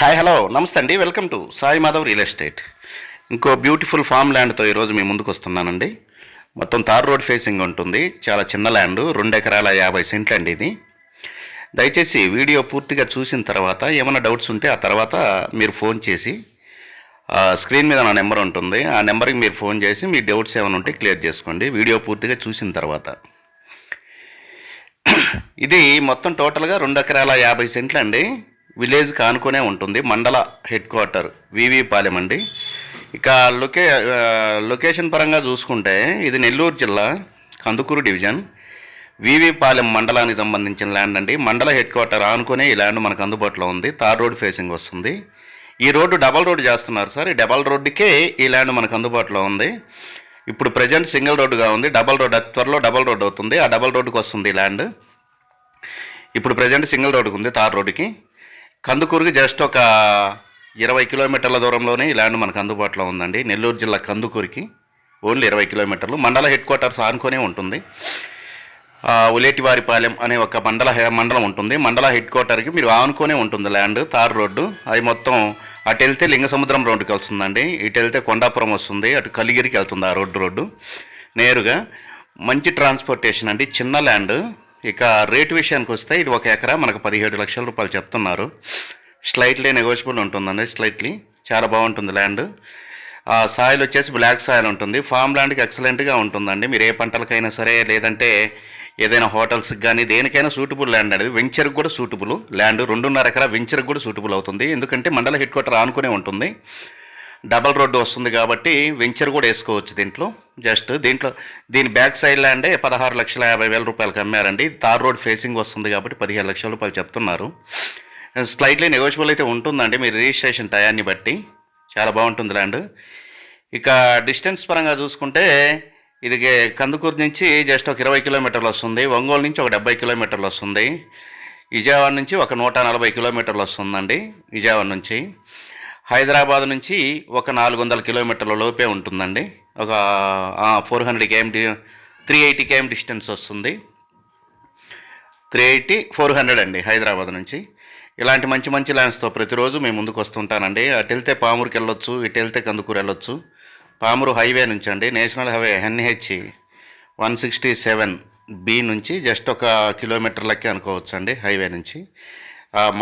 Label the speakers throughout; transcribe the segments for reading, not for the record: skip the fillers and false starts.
Speaker 1: Hi hello నమస్తే అండి, welcome to Sai Madhav real estate. ఇంకో బ్యూటిఫుల్ ఫామ్ ల్యాండ్తో ఈరోజు మీ ముందుకు వస్తున్నానండి. మొత్తం తార్ రోడ్ ఫేసింగ్ ఉంటుంది. చాలా చిన్న ల్యాండ్, 2 ఎకరాల 50 సెంట్లు అండి ఇది. దయచేసి వీడియో పూర్తిగా చూసిన తర్వాత ఏమైనా డౌట్స్ ఉంటే ఆ తర్వాత మీరు ఫోన్ చేసి, స్క్రీన్ మీద నా నెంబర్ ఉంటుంది, ఆ నెంబర్కి మీరు ఫోన్ చేసి మీ డౌట్స్ ఏమైనా ఉంటే క్లియర్ చేసుకోండి వీడియో పూర్తిగా చూసిన తర్వాత. ఇది మొత్తం టోటల్గా 2 ఎకరాల 50 సెంట్లు అండి. విలేజ్కి ఆనుకునే ఉంటుంది. మండల హెడ్ క్వార్టర్ వివి పాలెం అండి. ఇక లొకేషన్ పరంగా చూసుకుంటే ఇది నెల్లూరు జిల్లా కందుకూరు డివిజన్ వివి పాలెం మండలానికి సంబంధించిన ల్యాండ్ అండి. మండల హెడ్ క్వార్టర్ ఆనుకునే ఈ ల్యాండ్ మనకు అందుబాటులో ఉంది. తార్ రోడ్ ఫేసింగ్ వస్తుంది. ఈ రోడ్డు డబల్ రోడ్ చేస్తున్నారు సార్. ఈ డబల్ రోడ్డుకే ఈ ల్యాండ్ మనకు అందుబాటులో ఉంది. ఇప్పుడు ప్రజెంట్ సింగిల్ రోడ్డుగా ఉంది. డబల్ రోడ్ త్వరలో డబల్ రోడ్ అవుతుంది. ఆ డబల్ రోడ్డుకి వస్తుంది ఈ ల్యాండ్. ఇప్పుడు ప్రజెంట్ సింగిల్ రోడ్డుకు ఉంది. తార్ రోడ్డుకి కందుకూరుకి జస్ట్ ఒక 20 కిలోమీటర్ల దూరంలోనే ఈ ల్యాండ్ మనకు అందుబాటులో ఉందండి. నెల్లూరు జిల్లా కందుకూరుకి ఓన్లీ 20 కిలోమీటర్లు. మండల హెడ్ క్వార్టర్స్ ఆనుకొనే ఉంటుంది. ఉలేటివారిపాలెం అనే ఒక మండలం ఉంటుంది. మండల హెడ్ క్వార్టర్కి మీరు ఆనుకొనే ఉంటుంది ల్యాండ్. తార్ రోడ్డు అది మొత్తం అటు వెళ్తే లింగసముద్రం రోడ్డుకి వెళ్తుందండి. ఇటు వెళ్తే కొండాపురం వస్తుంది. అటు కలిగిరికి వెళ్తుంది ఆ రోడ్డు నేరుగా. మంచి ట్రాన్స్పోర్టేషన్ అండి. చిన్న ల్యాండ్. ఇక రేటు విషయానికి వస్తే ఇది 1 ఎకరా మనకు 17 లక్షల రూపాయలు చెప్తున్నారు. స్లైట్లీ నెగోషియబుల్ ఉంటుందండి. స్లైట్లీ చాలా బాగుంటుంది ల్యాండ్. సాయిల్ వచ్చేసి బ్లాక్ సాయిల్ ఉంటుంది. ఫామ్ ల్యాండ్కి ఎక్సలెంట్గా ఉంటుందండి. మీరు ఏ పంటలకైనా సరే, లేదంటే ఏదైనా హోటల్స్కి కానీ దేనికైనా సూటబుల్ ల్యాండ్ అనేది. వెంచర్కి కూడా సూటబుల్ ల్యాండ్. 2.5 ఎకరా వెంచర్కి కూడా సూటబుల్ అవుతుంది. ఎందుకంటే మండల హెడ్ క్వార్టర్ ఆనుకునే ఉంటుంది. డబల్ రోడ్డు వస్తుంది కాబట్టి వెంచర్ కూడా వేసుకోవచ్చు దీంట్లో. జస్ట్ దీని బ్యాక్ సైడ్ ల్యాండే 16,50,000 రూపాయలకి అమ్మారండి. తార్ రోడ్ ఫేసింగ్ వస్తుంది కాబట్టి 15 లక్షల రూపాయలు చెప్తున్నారు. స్లైట్లీ నెగోషియబుల్ అయితే ఉంటుందండి మీరు రిజిస్ట్రేషన్ టయాన్ని బట్టి. చాలా బాగుంటుంది ల్యాండ్. ఇక డిస్టెన్స్ పరంగా చూసుకుంటే ఇది కందుకూరు నుంచి జస్ట్ ఒక 20 కిలోమీటర్లు వస్తుంది. ఒంగోలు నుంచి ఒక 70 కిలోమీటర్లు వస్తుంది. విజయవాడ నుంచి ఒక 140 కిలోమీటర్లు వస్తుందండి. విజయవాడ నుంచి హైదరాబాద్ నుంచి ఒక 400 కిలోమీటర్ల లోపే ఉంటుందండి. ఒక 400 km 380 km డిస్టెన్స్ వస్తుంది. 380 400 అండి హైదరాబాద్ నుంచి. ఇలాంటి మంచి మంచి ల్యాండ్స్తో ప్రతిరోజు మేము ముందుకు వస్తుంటానండి. అటు వెళ్తే పామూరుకి వెళ్ళొచ్చు, ఇటు వెళ్తే కందుకూరు వెళ్ళొచ్చు. పామూరు హైవే నుంచి అండి, నేషనల్ హైవే NH 167B నుంచి జస్ట్ ఒక కిలోమీటర్లకి అనుకోవచ్చు అండి హైవే నుంచి.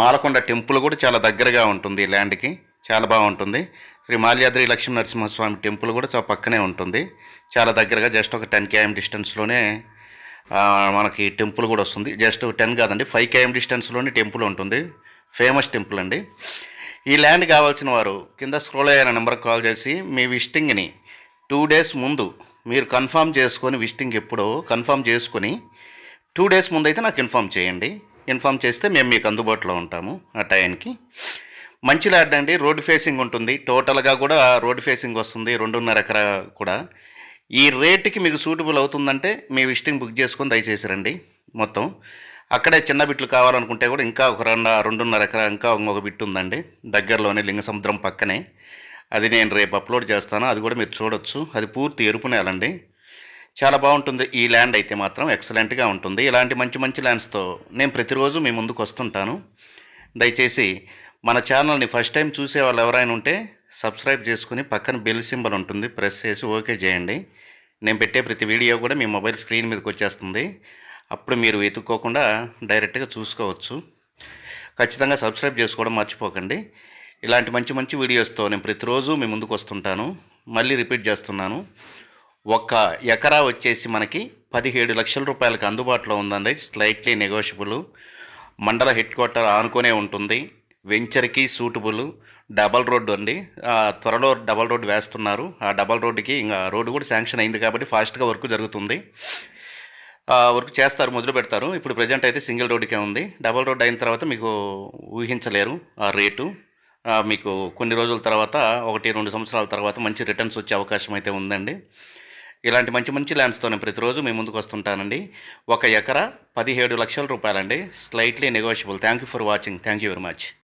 Speaker 1: మాలకొండ టెంపుల్ కూడా చాలా దగ్గరగా ఉంటుంది ఈ ల్యాండ్కి. చాలా బాగుంటుంది. శ్రీ మాల్యాద్రి లక్ష్మీ నరసింహస్వామి టెంపుల్ కూడా చాలా పక్కనే ఉంటుంది. చాలా దగ్గరగా జస్ట్ ఒక 10 km డిస్టెన్స్లోనే మనకి టెంపుల్ కూడా వస్తుంది. జస్ట్ 10 కాదండి, 5 km డిస్టెన్స్లోనే టెంపుల్ ఉంటుంది. ఫేమస్ టెంపుల్ అండి. ఈ ల్యాండ్ కావాల్సిన వారు కింద స్క్రోల్ అయ్యే నెంబర్కి కాల్ చేసి మీ విజిటింగ్ని 2 days ముందు మీరు కన్ఫర్మ్ చేసుకొని, విజిటింగ్ ఎప్పుడో కన్ఫర్మ్ చేసుకొని 2 days ముందు అయితే నాకు ఇన్ఫామ్ చేయండి. ఇన్ఫామ్ చేస్తే మేము మీకు అందుబాటులో ఉంటాము ఆ టైంకి. మంచి ల్యాండ్ అండి. రోడ్ ఫేసింగ్ ఉంటుంది. టోటల్గా కూడా రోడ్ ఫేసింగ్ వస్తుంది. 2.5 ఎకరా కూడా. ఈ రేటుకి మీకు సూటబుల్ అవుతుందంటే మీ విజిటింగ్ బుక్ చేసుకొని దయచేసి రండి. మొత్తం అక్కడే చిన్న బిట్లు కావాలనుకుంటే కూడా ఇంకా ఒక 2.5 ఎకరా ఇంకా ఇంకొక బిట్ ఉందండి దగ్గరలోనే లింగసముద్రం పక్కనే. అది నేను రేపు అప్లోడ్ చేస్తాను. అది కూడా మీరు చూడొచ్చు. అది పూర్తి ఎరుపు నేలండి. చాలా బాగుంటుంది ఈ ల్యాండ్ అయితే మాత్రం. ఎక్సలెంట్గా ఉంటుంది. ఇలాంటి మంచి మంచి ల్యాండ్స్తో నేను ప్రతిరోజు మీ ముందుకు వస్తుంటాను. దయచేసి మన ఛానల్ని ఫస్ట్ టైం చూసే వాళ్ళు ఎవరైనా ఉంటే సబ్స్క్రైబ్ చేసుకుని పక్కన బెల్ సింబల్ ఉంటుంది, ప్రెస్ చేసి ఓకే చేయండి. నేను పెట్టే ప్రతి వీడియో కూడా మీ మొబైల్ స్క్రీన్ మీదకి వచ్చేస్తుంది. అప్పుడు మీరు వెతుక్కోకుండా డైరెక్ట్గా చూసుకోవచ్చు. ఖచ్చితంగా సబ్స్క్రైబ్ చేసుకోవడం మర్చిపోకండి. ఇలాంటి మంచి మంచి వీడియోస్తో నేను ప్రతిరోజు మీ ముందుకు వస్తుంటాను. మళ్ళీ రిపీట్ చేస్తున్నాను. 1 ఎకరా వచ్చేసి మనకి 17 లక్షల రూపాయలకి అందుబాటులో ఉందండి. Slightly negotiable. మండల హెడ్ క్వార్టర్ ఆనుకొనే ఉంటుంది. వెంచర్కి సూటబుల్. డబల్ రోడ్డు అండి. త్వరలో డబల్ రోడ్డు వేస్తున్నారు. ఆ డబల్ రోడ్డుకి ఇంకా రోడ్డు కూడా శాంక్షన్ అయింది కాబట్టి ఫాస్ట్గా వర్క్ జరుగుతుంది. వర్క్ చేస్తారు, మొదలు పెడతారు. ఇప్పుడు ప్రజెంట్ అయితే సింగిల్ రోడ్డుకే ఉంది. డబల్ రోడ్డు అయిన తర్వాత మీకు ఊహించలేరు ఆ రేటు. మీకు కొన్ని రోజుల తర్వాత 1-2 సంవత్సరాల తర్వాత మంచి రిటర్న్స్ వచ్చే అవకాశం అయితే ఉందండి. ఇలాంటి మంచి మంచి ల్యాండ్స్తో నేను ప్రతిరోజు మీ ముందుకు వస్తుంటానండి. 1 ఎకరా 17 లక్షల రూపాయలండి. Slightly negotiable. Thank you for watching. Thank you very much.